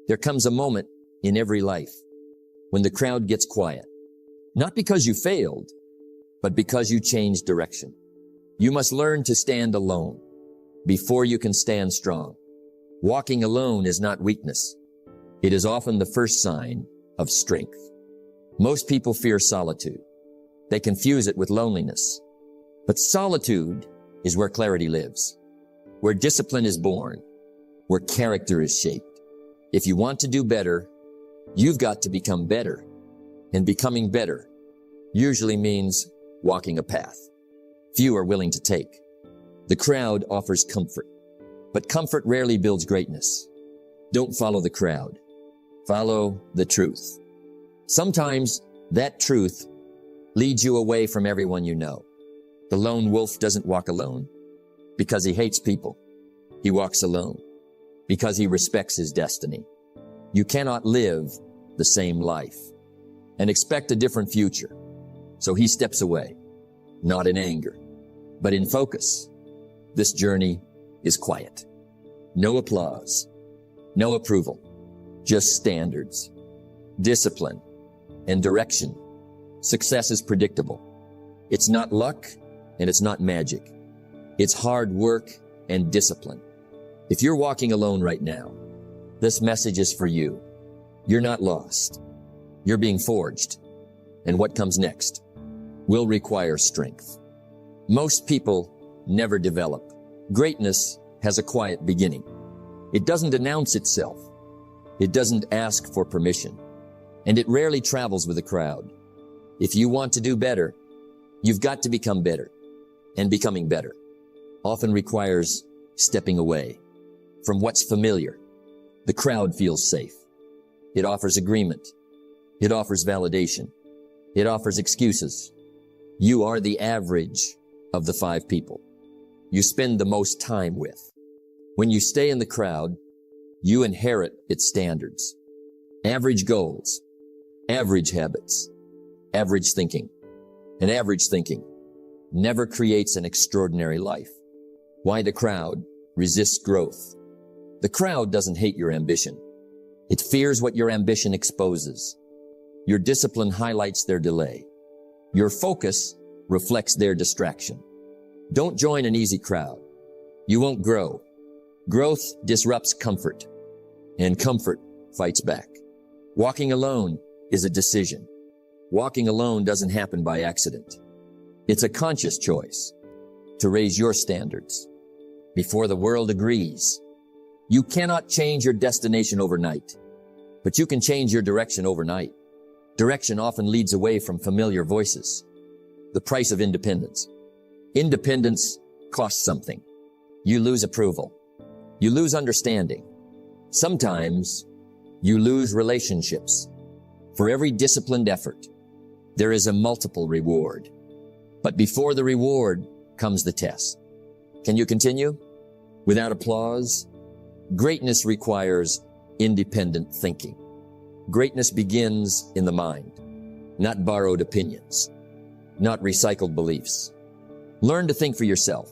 There comes a moment in every life when the crowd gets quiet, not because you failed, but because you changed direction. You must learn to stand alone before you can stand strong. Walking alone is not weakness. It is often the first sign of strength. Most people fear solitude. They confuse it with loneliness. But solitude is where clarity lives, where discipline is born, where character is shaped. If you want to do better, you've got to become better. And becoming better usually means walking a path few are willing to take. The crowd offers comfort, but comfort rarely builds greatness. Don't follow the crowd. Follow the truth. Sometimes that truth leads you away from everyone you know. The lone wolf doesn't walk alone because he hates people. He walks alone because he respects his destiny. You cannot live the same life and expect a different future. So he steps away, not in anger, but in focus. This journey is quiet. No applause, no approval, just standards, discipline, and direction. Success is predictable. It's not luck and it's not magic. It's hard work and discipline. If you're walking alone right now, this message is for you. You're not lost. You're being forged. And what comes next will require strength. Most people never develop. Greatness has a quiet beginning. It doesn't announce itself. It doesn't ask for permission. And it rarely travels with a crowd. If you want to do better, you've got to become better. And becoming better often requires stepping away from what's familiar. The crowd feels safe. It offers agreement. It offers validation. It offers excuses. You are the average of the 5 people you spend the most time with. When you stay in the crowd, you inherit its standards. Average goals, average habits, average thinking. And average thinking never creates an extraordinary life. Why the crowd resists growth? The crowd doesn't hate your ambition. It fears what your ambition exposes. Your discipline highlights their delay. Your focus reflects their distraction. Don't join an easy crowd. You won't grow. Growth disrupts comfort, and comfort fights back. Walking alone is a decision. Walking alone doesn't happen by accident. It's a conscious choice to raise your standards before the world agrees. You cannot change your destination overnight, but you can change your direction overnight. Direction often leads away from familiar voices. The price of independence. Independence costs something. You lose approval. You lose understanding. Sometimes you lose relationships. For every disciplined effort, there is a multiple reward. But before the reward comes the test. Can you continue? Without applause, greatness requires independent thinking. Greatness begins in the mind, not borrowed opinions, not recycled beliefs. Learn to think for yourself.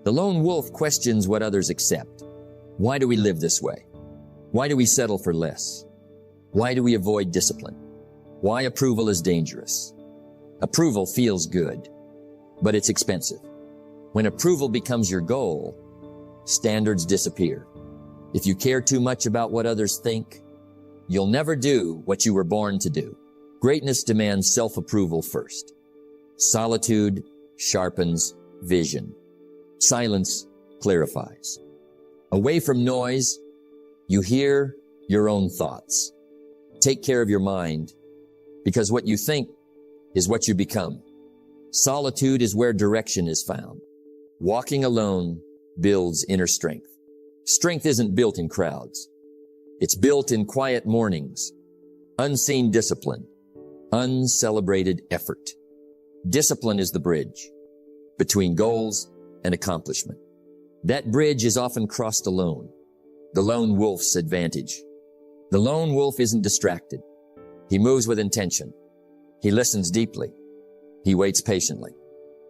The lone wolf questions what others accept. Why do we live this way? Why do we settle for less? Why do we avoid discipline? Why approval is dangerous? Approval feels good, but it's expensive. When approval becomes your goal, standards disappear. If you care too much about what others think, you'll never do what you were born to do. Greatness demands self-approval first. Solitude sharpens vision. Silence clarifies. Away from noise, you hear your own thoughts. Take care of your mind, because what you think is what you become. Solitude is where direction is found. Walking alone builds inner strength. Strength isn't built in crowds. It's built in quiet mornings, unseen discipline, uncelebrated effort. Discipline is the bridge between goals and accomplishment. That bridge is often crossed alone. The lone wolf's advantage. The lone wolf isn't distracted. He moves with intention. He listens deeply. He waits patiently.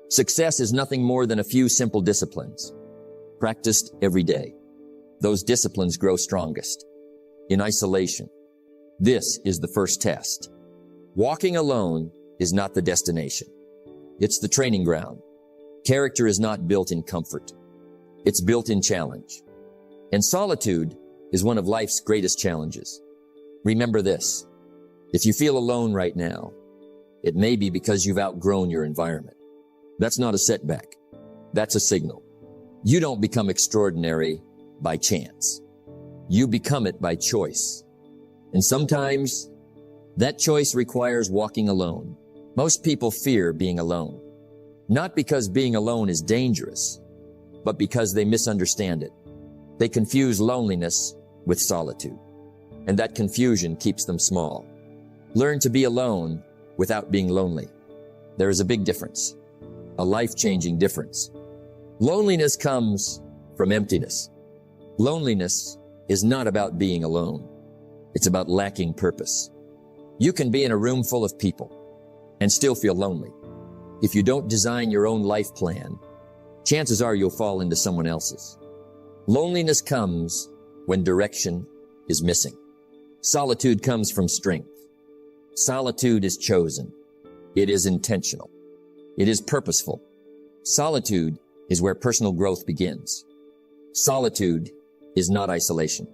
Success is nothing more than a few simple disciplines, practiced every day. those disciplines grow strongest. In isolation, this is the first test. Walking alone is not the destination. It's the training ground. Character is not built in comfort. It's built in challenge. And solitude is one of life's greatest challenges. Remember this. If you feel alone right now, it may be because you've outgrown your environment. That's not a setback. That's a signal. You don't become extraordinary by chance. You become it by choice. And sometimes that choice requires walking alone. Most people fear being alone, not because being alone is dangerous, but because they misunderstand it. They confuse loneliness with solitude, and that confusion keeps them small. Learn to be alone without being lonely. There is a big difference, a life-changing difference. Loneliness comes from emptiness. Loneliness is not about being alone. It's about lacking purpose. You can be in a room full of people and still feel lonely. If you don't design your own life plan, chances are you'll fall into someone else's. Loneliness comes when direction is missing. Solitude comes from strength. Solitude is chosen. It is intentional. It is purposeful. Solitude is where personal growth begins. Solitude is not isolation.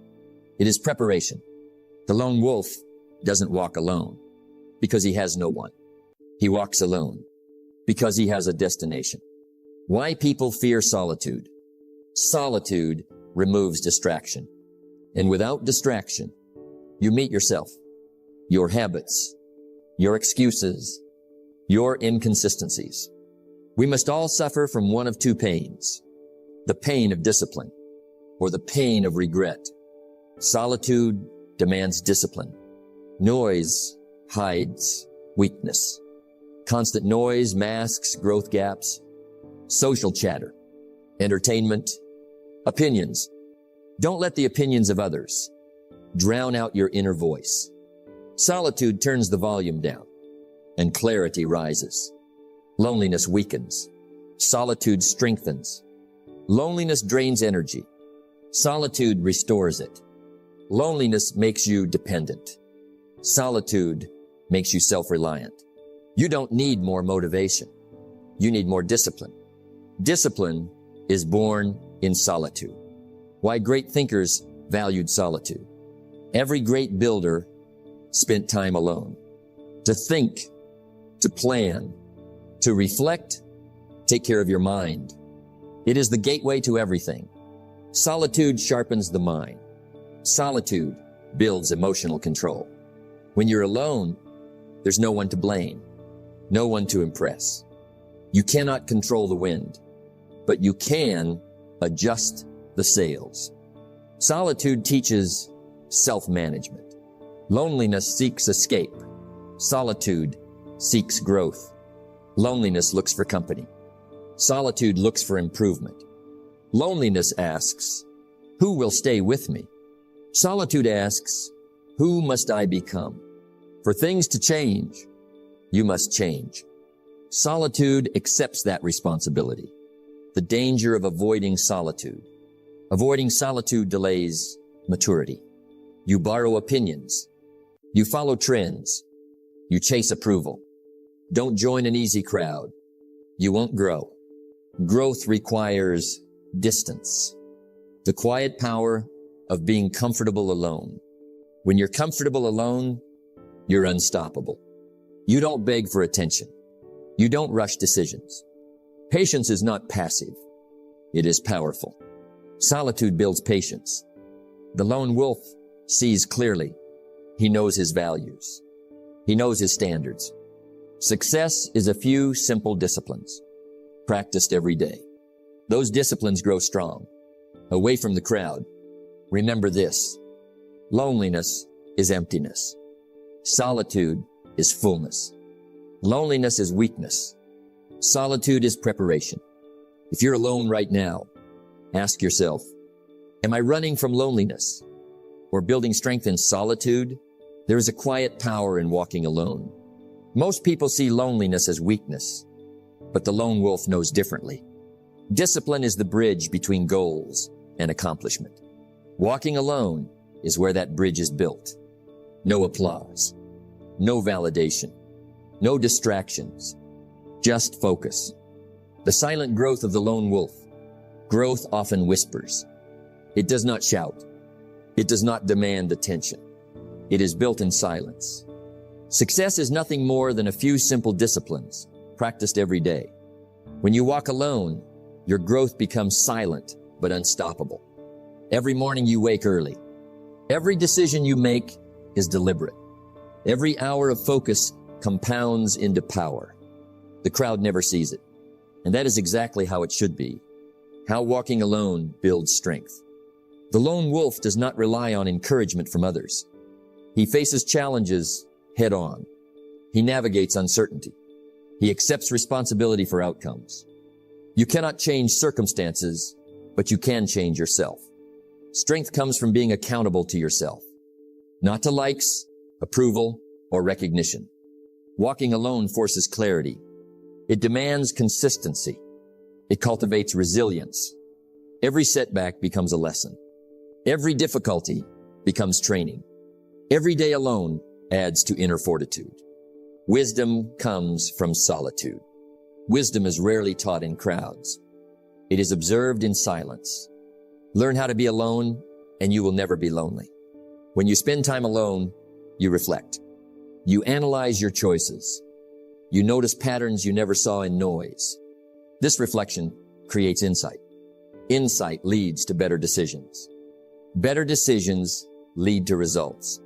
It is preparation. The lone wolf doesn't walk alone because he has no one. He walks alone because he has a destination. Why people fear solitude? Solitude removes distraction. And without distraction, you meet yourself, your habits, your excuses, your inconsistencies. We must all suffer from one of two pains, the pain of discipline or the pain of regret. Solitude demands discipline. Noise hides weakness. Constant noise masks growth gaps. Social chatter, entertainment, opinions. Don't let the opinions of others drown out your inner voice. Solitude turns the volume down and clarity rises. Loneliness weakens. Solitude strengthens. Loneliness drains energy. Solitude restores it. Loneliness makes you dependent. Solitude makes you self-reliant. You don't need more motivation. You need more discipline. Discipline is born in solitude. Why great thinkers valued solitude. Every great builder spent time alone. To think, to plan, to reflect, take care of your mind. It is the gateway to everything. Solitude sharpens the mind. Solitude builds emotional control. When you're alone, there's no one to blame, no one to impress. You cannot control the wind, but you can adjust the sails. Solitude teaches self-management. Loneliness seeks escape. Solitude seeks growth. Loneliness looks for company. Solitude looks for improvement. Loneliness asks, who will stay with me? Solitude asks, who must I become? For things to change, you must change. Solitude accepts that responsibility. The danger of avoiding solitude. Avoiding solitude delays maturity. You borrow opinions. You follow trends. You chase approval. Don't join an easy crowd. You won't grow. Growth requires distance. The quiet power of being comfortable alone. When you're comfortable alone, you're unstoppable. You don't beg for attention. You don't rush decisions. Patience is not passive. It is powerful. Solitude builds patience. The lone wolf sees clearly. He knows his values. He knows his standards. Success is a few simple disciplines, practiced every day. Those disciplines grow strong. Away from the crowd. Remember this. Loneliness is emptiness. Solitude is fullness. Loneliness is weakness. Solitude is preparation. If you're alone right now, ask yourself, am I running from loneliness or building strength in solitude? There is a quiet power in walking alone. Most people see loneliness as weakness, but the lone wolf knows differently. Discipline is the bridge between goals and accomplishment. Walking alone is where that bridge is built. No applause, no validation, no distractions, just focus. The silent growth of the lone wolf. Growth often whispers. It does not shout. It does not demand attention. It is built in silence. Success is nothing more than a few simple disciplines practiced every day. When you walk alone, your growth becomes silent but unstoppable. Every morning you wake early. Every decision you make is deliberate. Every hour of focus compounds into power. The crowd never sees it. And that is exactly how it should be. How walking alone builds strength. The lone wolf does not rely on encouragement from others. He faces challenges head on. He navigates uncertainty. He accepts responsibility for outcomes. You cannot change circumstances, but you can change yourself. Strength comes from being accountable to yourself, not to likes, approval, or recognition. Walking alone forces clarity. It demands consistency. It cultivates resilience. Every setback becomes a lesson. Every difficulty becomes training. Every day alone adds to inner fortitude. Wisdom comes from solitude. Wisdom is rarely taught in crowds. It is observed in silence. Learn how to be alone, and you will never be lonely. When you spend time alone, you reflect. You analyze your choices. You notice patterns you never saw in noise. This reflection creates insight. Insight leads to better decisions. Better decisions lead to results.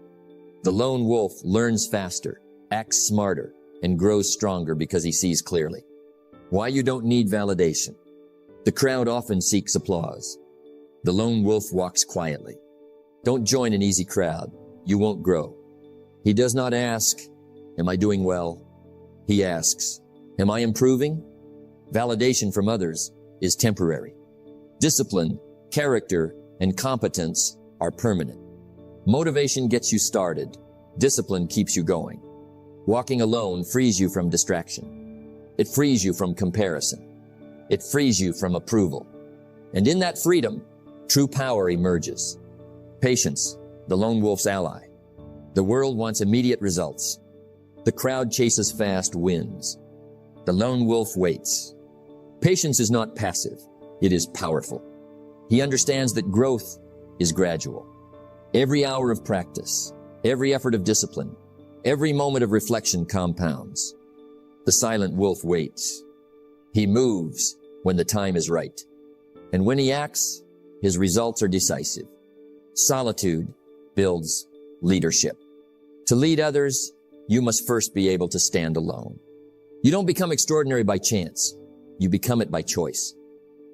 The lone wolf learns faster, acts smarter, and grows stronger because he sees clearly. Why you don't need validation. The crowd often seeks applause. The lone wolf walks quietly. Don't join an easy crowd. You won't grow. He does not ask, "Am I doing well?" He asks, "Am I improving?" Validation from others is temporary. Discipline, character, and competence are permanent. Motivation gets you started. Discipline keeps you going. Walking alone frees you from distraction. It frees you from comparison. It frees you from approval. And in that freedom, true power emerges. Patience, the lone wolf's ally. The world wants immediate results. The crowd chases fast wins. The lone wolf waits. Patience is not passive. It is powerful. He understands that growth is gradual. Every hour of practice, every effort of discipline, every moment of reflection compounds. The silent wolf waits. He moves when the time is right. And when he acts, his results are decisive. Solitude builds leadership. To lead others, you must first be able to stand alone. You don't become extraordinary by chance. You become it by choice.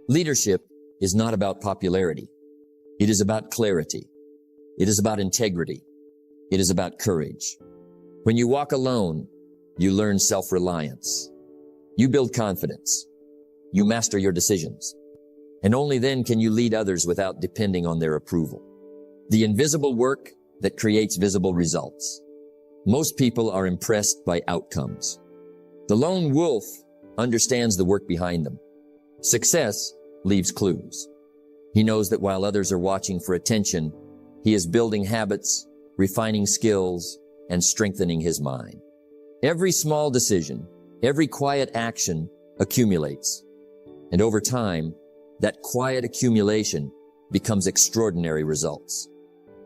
Leadership is not about popularity. It is about clarity. It is about integrity. It is about courage. When you walk alone, you learn self-reliance. You build confidence. You master your decisions. And only then can you lead others without depending on their approval. The invisible work that creates visible results. Most people are impressed by outcomes. The lone wolf understands the work behind them. Success leaves clues. He knows that while others are watching for attention, he is building habits, refining skills, and strengthening his mind. Every small decision, every quiet action accumulates. And over time, that quiet accumulation becomes extraordinary results.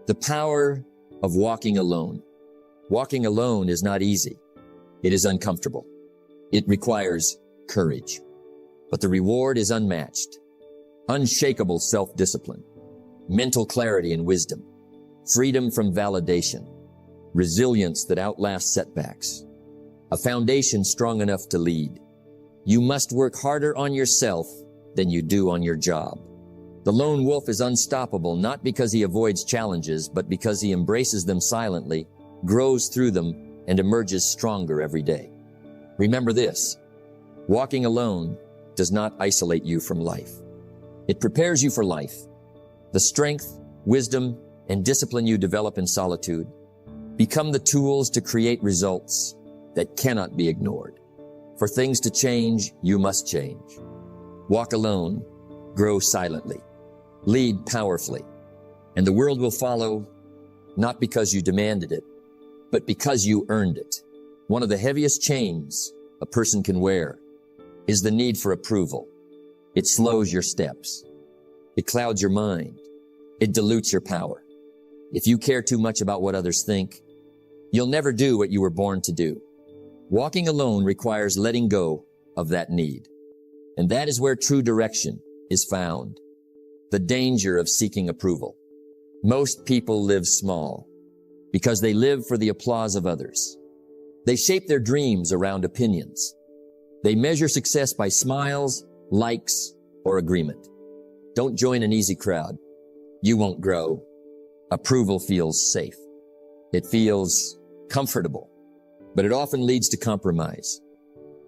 The power of walking alone. Walking alone is not easy. It is uncomfortable. It requires courage. But the reward is unmatched. Unshakable self-discipline, mental clarity and wisdom, freedom from validation, resilience that outlasts setbacks, a foundation strong enough to lead. You must work harder on yourself than you do on your job. The lone wolf is unstoppable not because he avoids challenges, but because he embraces them silently, grows through them, and emerges stronger every day. Remember this, walking alone does not isolate you from life. It prepares you for life. The strength, wisdom, and discipline you develop in solitude become the tools to create results that cannot be ignored. For things to change, you must change. Walk alone, grow silently, lead powerfully, And the world will follow not because you demanded it, but because you earned it. One of the heaviest chains a person can wear is the need for approval. It slows your steps. It clouds your mind. It dilutes your power. If you care too much about what others think, you'll never do what you were born to do. Walking alone requires letting go of that need. And that is where true direction is found. The danger of seeking approval. Most people live small because they live for the applause of others. They shape their dreams around opinions. They measure success by smiles, likes, or agreement. Don't join an easy crowd. You won't grow. Approval feels safe. It feels comfortable, but it often leads to compromise.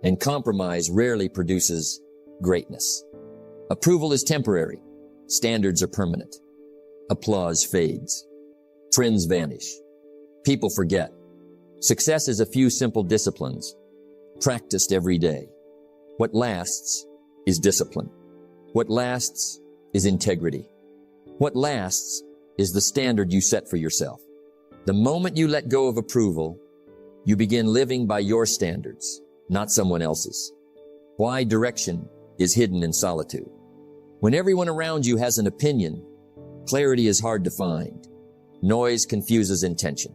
And compromise rarely produces greatness. Approval is temporary. Standards are permanent. Applause fades. Trends vanish. People forget. Success is a few simple disciplines, practiced every day. What lasts is discipline. What lasts is integrity. What lasts is the standard you set for yourself. The moment you let go of approval, you begin living by your standards, not someone else's. Why direction is hidden in solitude. When everyone around you has an opinion, clarity is hard to find. Noise confuses intention.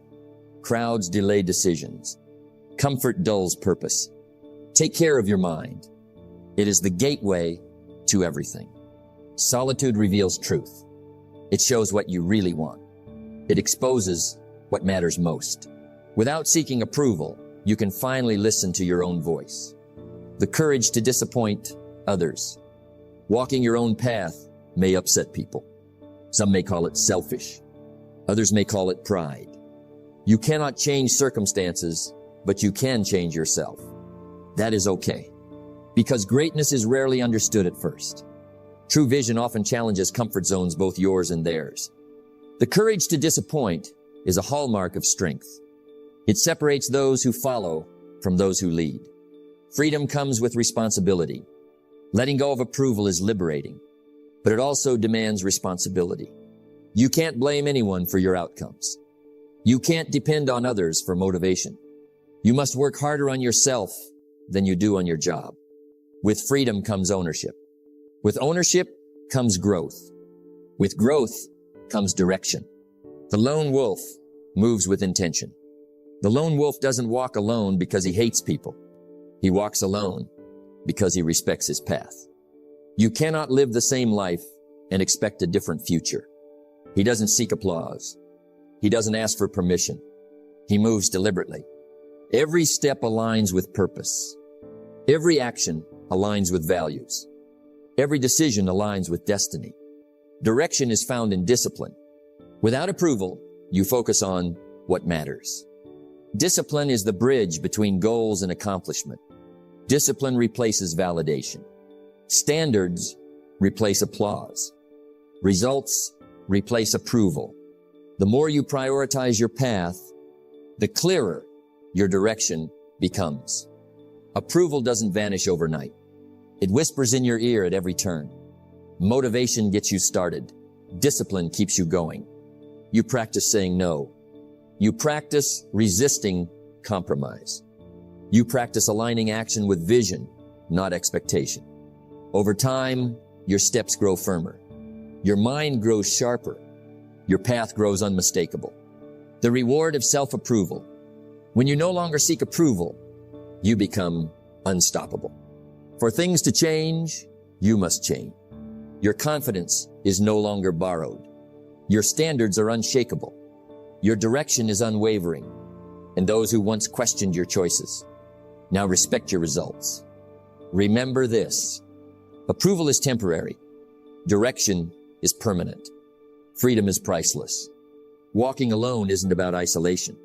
Crowds delay decisions. Comfort dulls purpose. Take care of your mind. It is the gateway to everything. Solitude reveals truth. It shows what you really want. It exposes what matters most. Without seeking approval, you can finally listen to your own voice. The courage to disappoint others. Walking your own path may upset people. Some may call it selfish. Others may call it pride. You cannot change circumstances, but you can change yourself. That is okay, because greatness is rarely understood at first. True vision often challenges comfort zones, both yours and theirs. The courage to disappoint is a hallmark of strength. It separates those who follow from those who lead. Freedom comes with responsibility. Letting go of approval is liberating, but it also demands responsibility. You can't blame anyone for your outcomes. You can't depend on others for motivation. You must work harder on yourself than you do on your job. With freedom comes ownership. With ownership comes growth. With growth comes direction. The lone wolf moves with intention. The lone wolf doesn't walk alone because he hates people. He walks alone because he respects his path. You cannot live the same life and expect a different future. He doesn't seek applause. He doesn't ask for permission. He moves deliberately. Every step aligns with purpose. Every action aligns with values. Every decision aligns with destiny. Direction is found in discipline. Without approval, you focus on what matters. Discipline is the bridge between goals and accomplishment. Discipline replaces validation. Standards replace applause. Results replace approval. The more you prioritize your path, the clearer your direction becomes. Approval doesn't vanish overnight. It whispers in your ear at every turn. Motivation gets you started. Discipline keeps you going. You practice saying no. You practice resisting compromise. You practice aligning action with vision, not expectation. Over time, your steps grow firmer. Your mind grows sharper. Your path grows unmistakable. The reward of self-approval. When you no longer seek approval, you become unstoppable. For things to change, you must change. Your confidence is no longer borrowed. Your standards are unshakable. Your direction is unwavering. And those who once questioned your choices now respect your results. Remember this. Approval is temporary. Direction is permanent. Freedom is priceless. Walking alone isn't about isolation.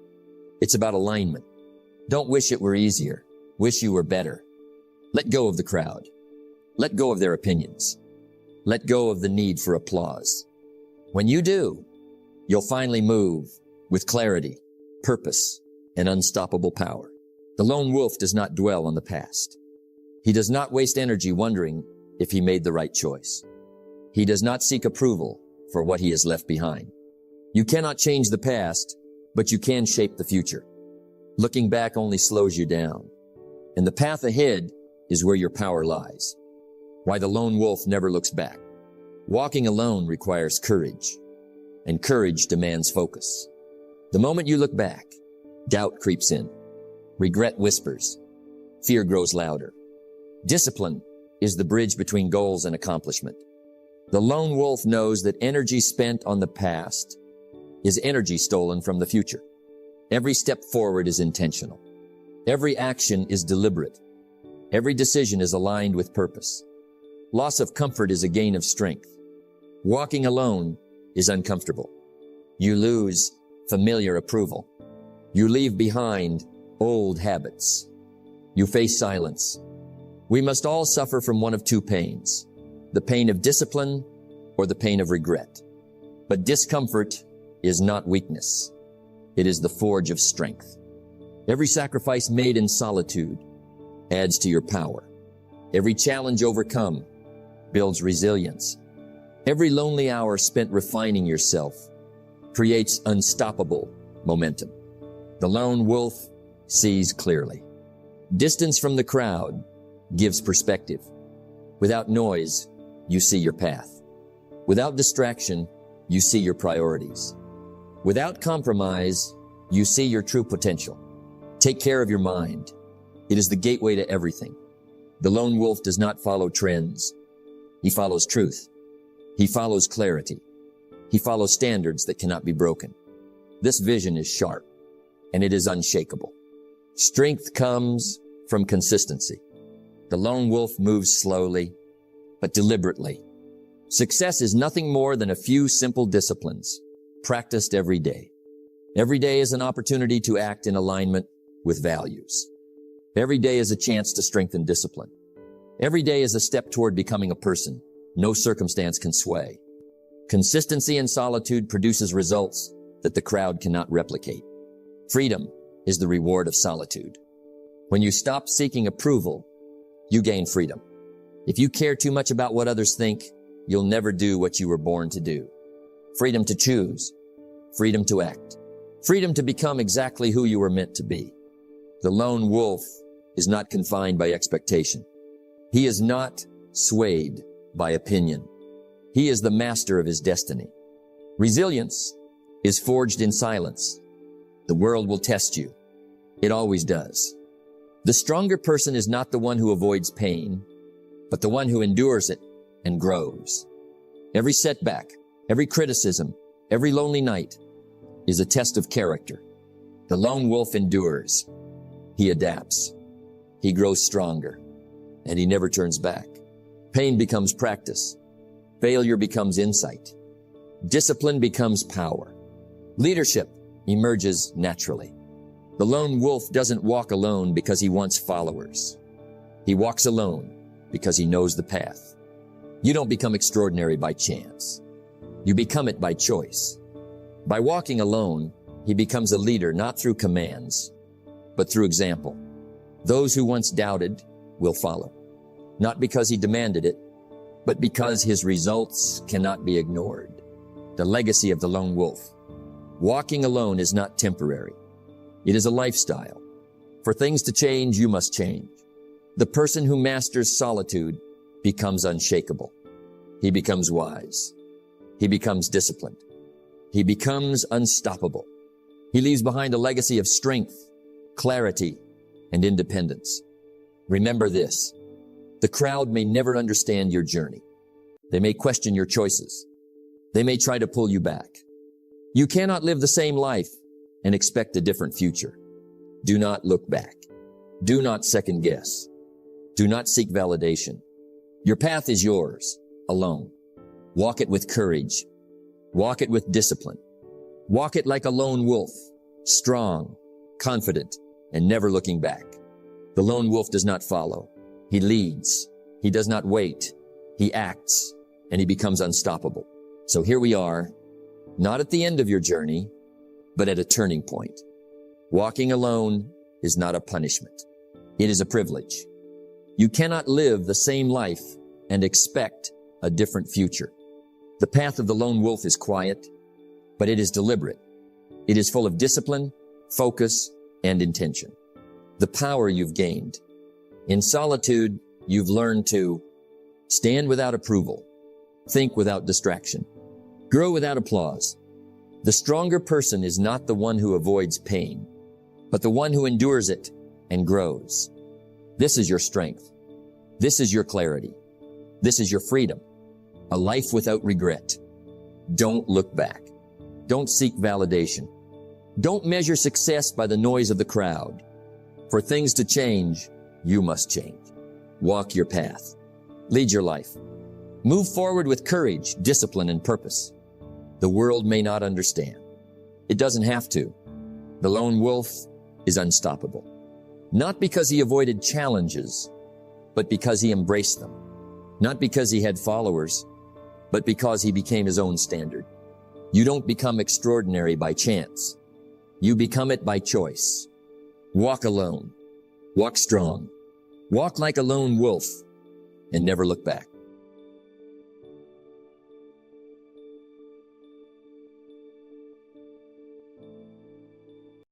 It's about alignment. Don't wish it were easier. Wish you were better. Let go of the crowd. Let go of their opinions. Let go of the need for applause. When you do, you'll finally move with clarity, purpose, and unstoppable power. The lone wolf does not dwell on the past. He does not waste energy wondering if he made the right choice. He does not seek approval for what he has left behind. You cannot change the past, but you can shape the future. Looking back only slows you down. And the path ahead is where your power lies. Why the lone wolf never looks back. Walking alone requires courage, and courage demands focus. The moment you look back, doubt creeps in. Regret whispers. Fear grows louder. Discipline is the bridge between goals and accomplishment. The lone wolf knows that energy spent on the past is energy stolen from the future. Every step forward is intentional. Every action is deliberate. Every decision is aligned with purpose. Loss of comfort is a gain of strength. Walking alone is uncomfortable. You lose familiar approval. You leave behind old habits. You face silence. We must all suffer from one of two pains, the pain of discipline or the pain of regret. But discomfort is not weakness. It is the forge of strength. Every sacrifice made in solitude adds to your power. Every challenge overcome builds resilience. Every lonely hour spent refining yourself creates unstoppable momentum. The lone wolf sees clearly. Distance from the crowd gives perspective. Without noise, you see your path. Without distraction, you see your priorities. Without compromise, you see your true potential. Take care of your mind. It is the gateway to everything. The lone wolf does not follow trends. He follows truth. He follows clarity. He follows standards that cannot be broken. This vision is sharp, and it is unshakable. Strength comes from consistency. The lone wolf moves slowly, but deliberately. Success is nothing more than a few simple disciplines, practiced every day. Every day is an opportunity to act in alignment with values. Every day is a chance to strengthen discipline. Every day is a step toward becoming a person no circumstance can sway. Consistency in solitude produces results that the crowd cannot replicate. Freedom is the reward of solitude. When you stop seeking approval, you gain freedom. If you care too much about what others think, you'll never do what you were born to do. Freedom to choose, freedom to act, freedom to become exactly who you were meant to be. The lone wolf is not confined by expectation. He is not swayed by opinion. He is the master of his destiny. Resilience is forged in silence. The world will test you. It always does. The stronger person is not the one who avoids pain, but the one who endures it and grows. Every setback, every criticism, every lonely night is a test of character. The lone wolf endures. He adapts. He grows stronger, and he never turns back. Pain becomes practice. Failure becomes insight. Discipline becomes power. Leadership emerges naturally. The lone wolf doesn't walk alone because he wants followers. He walks alone because he knows the path. You don't become extraordinary by chance. You become it by choice. By walking alone, he becomes a leader not through commands, but through example. Those who once doubted will follow, not because he demanded it, but because his results cannot be ignored. The legacy of the lone wolf. Walking alone is not temporary. It is a lifestyle. For things to change, you must change. The person who masters solitude becomes unshakable. He becomes wise. He becomes disciplined. He becomes unstoppable. He leaves behind a legacy of strength, clarity, and independence. Remember this. The crowd may never understand your journey. They may question your choices. They may try to pull you back. You cannot live the same life and expect a different future. Do not look back. Do not second guess. Do not seek validation. Your path is yours, alone. Walk it with courage. Walk it with discipline. Walk it like a lone wolf, strong, confident, and never looking back. The lone wolf does not follow. He leads. He does not wait. He acts, and he becomes unstoppable. So here we are, not at the end of your journey, but at a turning point. Walking alone is not a punishment. It is a privilege. You cannot live the same life and expect a different future. The path of the lone wolf is quiet, but it is deliberate. It is full of discipline, focus, and intention. The power you've gained. In solitude, you've learned to stand without approval, think without distraction, grow without applause. The stronger person is not the one who avoids pain, but the one who endures it and grows. This is your strength. This is your clarity. This is your freedom. A life without regret. Don't look back. Don't seek validation. Don't measure success by the noise of the crowd. For things to change, you must change. Walk your path. Lead your life. Move forward with courage, discipline, and purpose. The world may not understand. It doesn't have to. The lone wolf is unstoppable. Not because he avoided challenges, but because he embraced them. Not because he had followers, but because he became his own standard. You don't become extraordinary by chance. You become it by choice. Walk alone. Walk strong. Walk like a lone wolf and never look back.